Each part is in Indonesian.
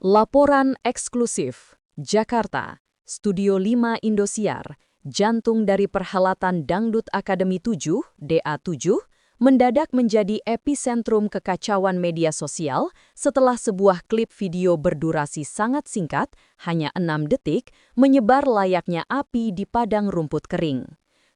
Laporan eksklusif, Jakarta, Studio 5 Indosiar, jantung dari perhelatan Dangdut Akademi 7, DA7, mendadak menjadi epicentrum kekacauan media sosial setelah sebuah klip video berdurasi sangat singkat, hanya 6 detik, menyebar layaknya api di padang rumput kering.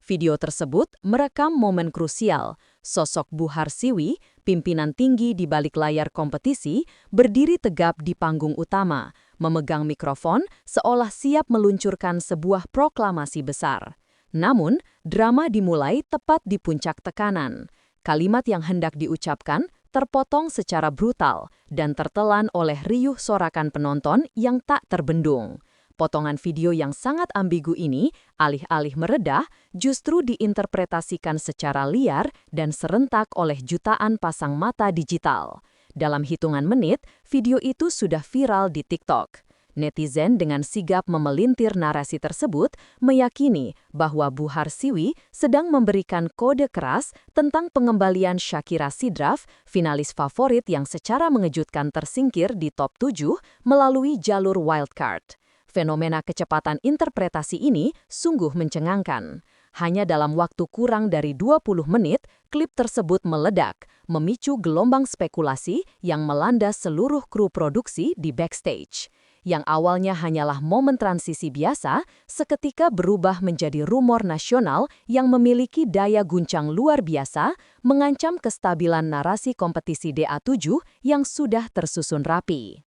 Video tersebut merekam momen krusial, sosok Bu Harsiwi, pimpinan tinggi di balik layar kompetisi, berdiri tegap di panggung utama, memegang mikrofon seolah siap meluncurkan sebuah proklamasi besar. Namun, drama dimulai tepat di puncak tekanan. Kalimat yang hendak diucapkan terpotong secara brutal dan tertelan oleh riuh sorakan penonton yang tak terbendung. Potongan video yang sangat ambigu ini, alih-alih meredah, justru diinterpretasikan secara liar dan serentak oleh jutaan pasang mata digital. Dalam hitungan menit, video itu sudah viral di TikTok. Netizen dengan sigap memelintir narasi tersebut meyakini bahwa Bu Harsiwi sedang memberikan kode keras tentang pengembalian Shakira Sidraf, finalis favorit yang secara mengejutkan tersingkir di top 7 melalui jalur wildcard. Fenomena kecepatan interpretasi ini sungguh mencengangkan. Hanya dalam waktu kurang dari 20 menit, klip tersebut meledak, memicu gelombang spekulasi yang melanda seluruh kru produksi di backstage. Yang awalnya hanyalah momen transisi biasa, seketika berubah menjadi rumor nasional yang memiliki daya guncang luar biasa, mengancam kestabilan narasi kompetisi DA7 yang sudah tersusun rapi.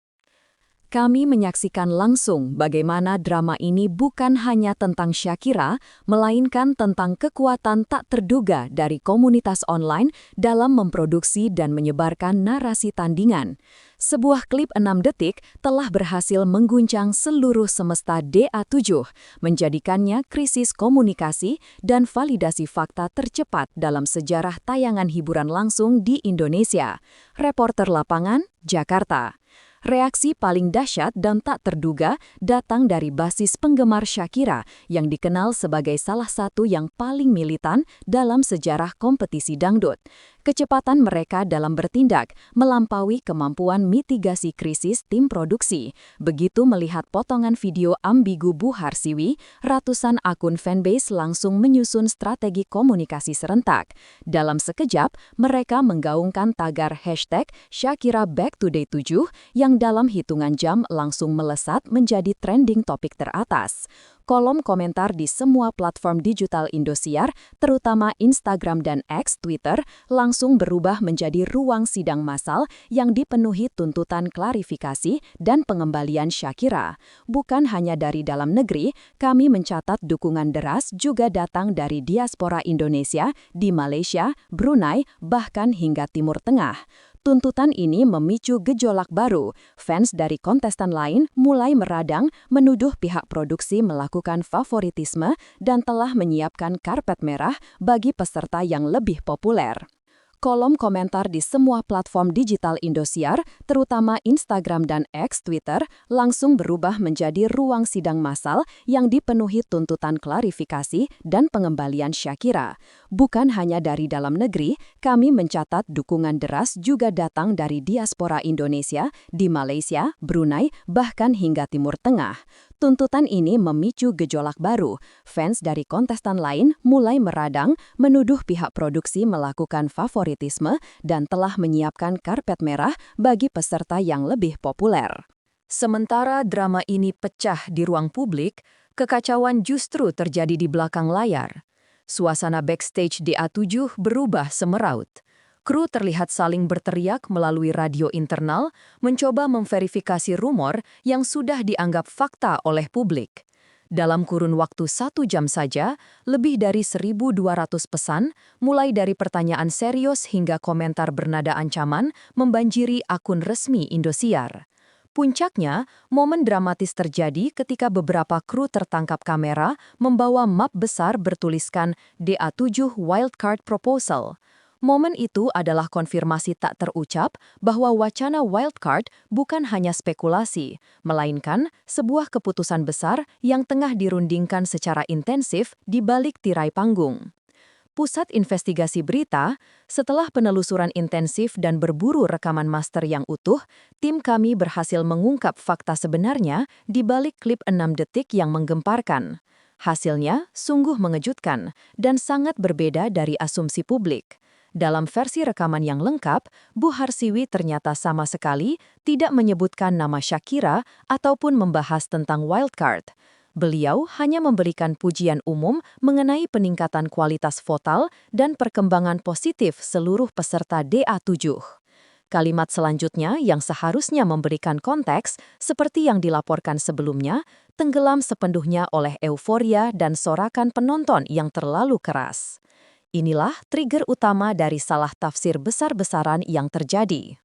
Kami menyaksikan langsung bagaimana drama ini bukan hanya tentang Shakira, melainkan tentang kekuatan tak terduga dari komunitas online dalam memproduksi dan menyebarkan narasi tandingan. Sebuah klip 6 detik telah berhasil mengguncang seluruh semesta DA7, menjadikannya krisis komunikasi dan validasi fakta tercepat dalam sejarah tayangan hiburan langsung di Indonesia. Reporter Lapangan, Jakarta. Reaksi paling dahsyat dan tak terduga datang dari basis penggemar Shakira yang dikenal sebagai salah satu yang paling militan dalam sejarah kompetisi dangdut. Kecepatan mereka dalam bertindak melampaui kemampuan mitigasi krisis tim produksi. Begitu melihat potongan video ambigu Bu Harsiwi, ratusan akun fanbase langsung menyusun strategi komunikasi serentak. Dalam sekejap, mereka menggaungkan tagar hashtag Shakira Back to Day 7 yang dalam hitungan jam langsung melesat menjadi trending topik teratas. Kolom komentar di semua platform digital Indosiar, terutama Instagram dan X Twitter, langsung berubah menjadi ruang sidang massal yang dipenuhi tuntutan klarifikasi dan pengembalian Shakira. Bukan hanya dari dalam negeri, kami mencatat dukungan deras juga datang dari diaspora Indonesia di Malaysia, Brunei, bahkan hingga Timur Tengah. Tuntutan ini memicu gejolak baru. Fans dari kontestan lain mulai meradang menuduh pihak produksi melakukan favoritisme dan telah menyiapkan karpet merah bagi peserta yang lebih populer. Kolom komentar di semua platform digital Indosiar, terutama Instagram dan X Twitter, langsung berubah menjadi ruang sidang massal yang dipenuhi tuntutan klarifikasi dan pengembalian Shakira. Bukan hanya dari dalam negeri, kami mencatat dukungan deras juga datang dari diaspora Indonesia di Malaysia, Brunei, bahkan hingga Timur Tengah. Tuntutan ini memicu gejolak baru. Fans dari kontestan lain mulai meradang menuduh pihak produksi melakukan favoritisme dan telah menyiapkan karpet merah bagi peserta yang lebih populer. Sementara drama ini pecah di ruang publik, kekacauan justru terjadi di belakang layar. Suasana backstage DA7 berubah semeraut. Kru terlihat saling berteriak melalui radio internal, mencoba memverifikasi rumor yang sudah dianggap fakta oleh publik. Dalam kurun waktu 1 jam saja, lebih dari 1.200 pesan, mulai dari pertanyaan serius hingga komentar bernada ancaman, membanjiri akun resmi Indosiar. Puncaknya, momen dramatis terjadi ketika beberapa kru tertangkap kamera membawa map besar bertuliskan DA7 Wildcard Proposal. Momen itu adalah konfirmasi tak terucap bahwa wacana wildcard bukan hanya spekulasi, melainkan sebuah keputusan besar yang tengah dirundingkan secara intensif di balik tirai panggung. Pusat Investigasi Berita, setelah penelusuran intensif dan berburu rekaman master yang utuh, tim kami berhasil mengungkap fakta sebenarnya di balik klip 6 detik yang menggemparkan. Hasilnya sungguh mengejutkan dan sangat berbeda dari asumsi publik. Dalam versi rekaman yang lengkap, Bu Harsiwi ternyata sama sekali tidak menyebutkan nama Shakira ataupun membahas tentang wildcard. Beliau hanya memberikan pujian umum mengenai peningkatan kualitas vokal dan perkembangan positif seluruh peserta DA7. Kalimat selanjutnya yang seharusnya memberikan konteks, seperti yang dilaporkan sebelumnya, tenggelam sepenuhnya oleh euforia dan sorakan penonton yang terlalu keras. Inilah trigger utama dari salah tafsir besar-besaran yang terjadi.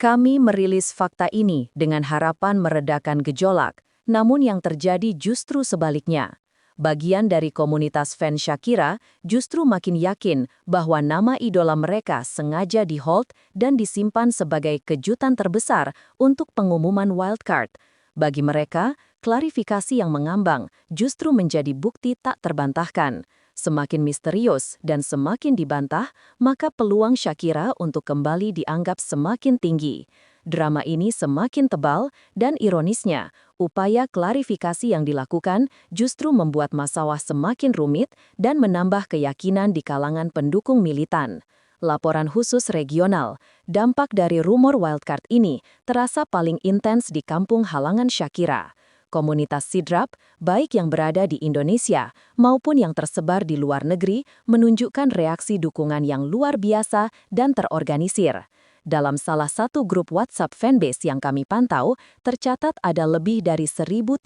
Kami merilis fakta ini dengan harapan meredakan gejolak, namun yang terjadi justru sebaliknya. Bagian dari komunitas fans Shakira justru makin yakin bahwa nama idola mereka sengaja di-hold dan disimpan sebagai kejutan terbesar untuk pengumuman wildcard. Bagi mereka, klarifikasi yang mengambang justru menjadi bukti tak terbantahkan. Semakin misterius dan semakin dibantah, maka peluang Shakira untuk kembali dianggap semakin tinggi. Drama ini semakin tebal dan ironisnya, upaya klarifikasi yang dilakukan justru membuat masalah semakin rumit dan menambah keyakinan di kalangan pendukung militan. Laporan khusus regional, dampak dari rumor wildcard ini terasa paling intens di kampung halaman Shakira. Komunitas sidrap, baik yang berada di Indonesia maupun yang tersebar di luar negeri, menunjukkan reaksi dukungan yang luar biasa dan terorganisir. Dalam salah satu grup WhatsApp fanbase yang kami pantau, tercatat ada lebih dari 1.300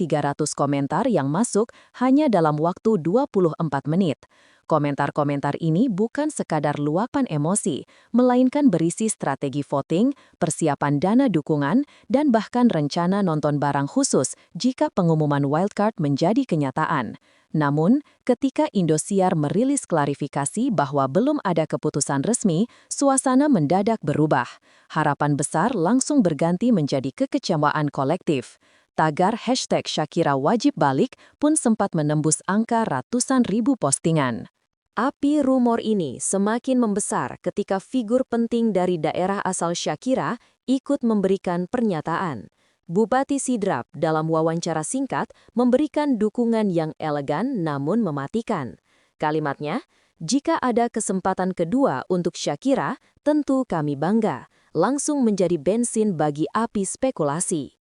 komentar yang masuk hanya dalam waktu 24 menit. Komentar-komentar ini bukan sekadar luapan emosi, melainkan berisi strategi voting, persiapan dana dukungan, dan bahkan rencana nonton barang khusus jika pengumuman wildcard menjadi kenyataan. Namun, ketika Indosiar merilis klarifikasi bahwa belum ada keputusan resmi, suasana mendadak berubah. Harapan besar langsung berganti menjadi kekecewaan kolektif. Tagar hashtag Shakira wajib balik pun sempat menembus angka ratusan ribu postingan. Api rumor ini semakin membesar ketika figur penting dari daerah asal Shakira ikut memberikan pernyataan. Bupati Sidrap dalam wawancara singkat memberikan dukungan yang elegan namun mematikan. Kalimatnya, "Jika ada kesempatan kedua untuk Shakira, tentu kami bangga," langsung menjadi bensin bagi api spekulasi.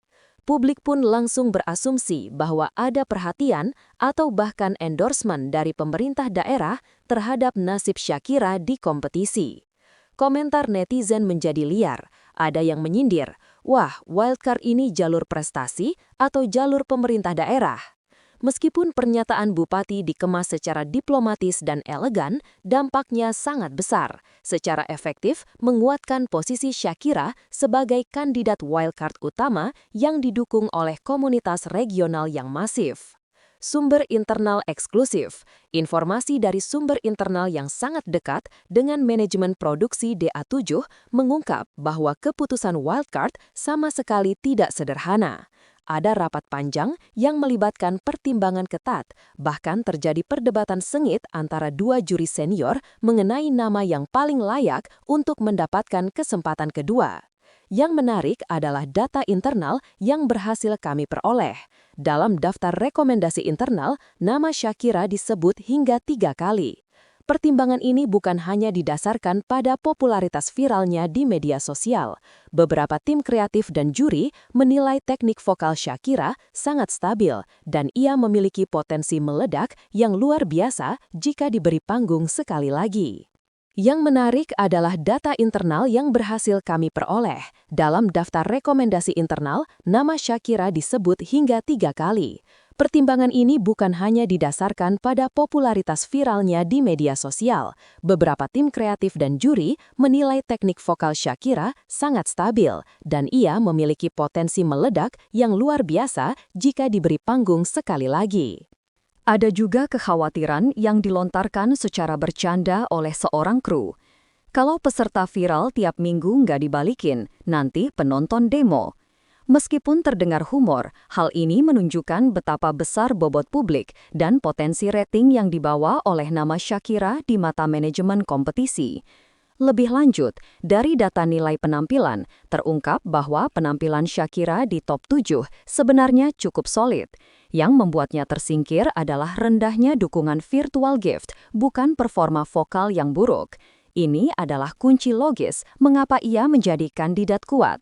Publik pun langsung berasumsi bahwa ada perhatian atau bahkan endorsement dari pemerintah daerah terhadap nasib Shakira di kompetisi. Komentar netizen menjadi liar, ada yang menyindir, "Wah, wildcard ini jalur prestasi atau jalur pemerintah daerah?" Meskipun pernyataan Bupati dikemas secara diplomatis dan elegan, dampaknya sangat besar, secara efektif menguatkan posisi Shakira sebagai kandidat wildcard utama yang didukung oleh komunitas regional yang masif. Sumber internal eksklusif. Informasi dari sumber internal yang sangat dekat dengan manajemen produksi DA7 mengungkap bahwa keputusan wildcard sama sekali tidak sederhana. Ada rapat panjang yang melibatkan pertimbangan ketat, bahkan terjadi perdebatan sengit antara dua juri senior mengenai nama yang paling layak untuk mendapatkan kesempatan kedua. Yang menarik adalah data internal yang berhasil kami peroleh. Dalam daftar rekomendasi internal, nama Shakira disebut hingga 3 kali. Pertimbangan ini bukan hanya didasarkan pada popularitas viralnya di media sosial. Beberapa tim kreatif dan juri menilai teknik vokal Shakira sangat stabil dan ia memiliki potensi meledak yang luar biasa jika diberi panggung sekali lagi. Yang menarik adalah data internal yang berhasil kami peroleh. Dalam daftar rekomendasi internal, nama Shakira disebut hingga 3 kali. Pertimbangan ini bukan hanya didasarkan pada popularitas viralnya di media sosial. Beberapa tim kreatif dan juri menilai teknik vokal Shakira sangat stabil dan ia memiliki potensi meledak yang luar biasa jika diberi panggung sekali lagi. Ada juga kekhawatiran yang dilontarkan secara bercanda oleh seorang kru. Kalau peserta viral tiap minggu nggak dibalikin, nanti penonton demo. Meskipun terdengar humor, hal ini menunjukkan betapa besar bobot publik dan potensi rating yang dibawa oleh nama Shakira di mata manajemen kompetisi. Lebih lanjut, dari data nilai penampilan, terungkap bahwa penampilan Shakira di top 7 sebenarnya cukup solid. Yang membuatnya tersingkir adalah rendahnya dukungan virtual gift, bukan performa vokal yang buruk. Ini adalah kunci logis mengapa ia menjadi kandidat kuat.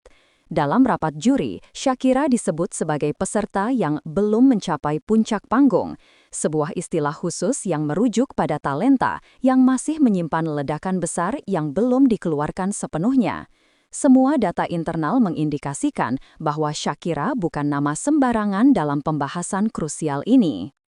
Dalam rapat juri, Shakira disebut sebagai peserta yang belum mencapai puncak panggung, sebuah istilah khusus yang merujuk pada talenta yang masih menyimpan ledakan besar yang belum dikeluarkan sepenuhnya. Semua data internal mengindikasikan bahwa Shakira bukan nama sembarangan dalam pembahasan krusial ini.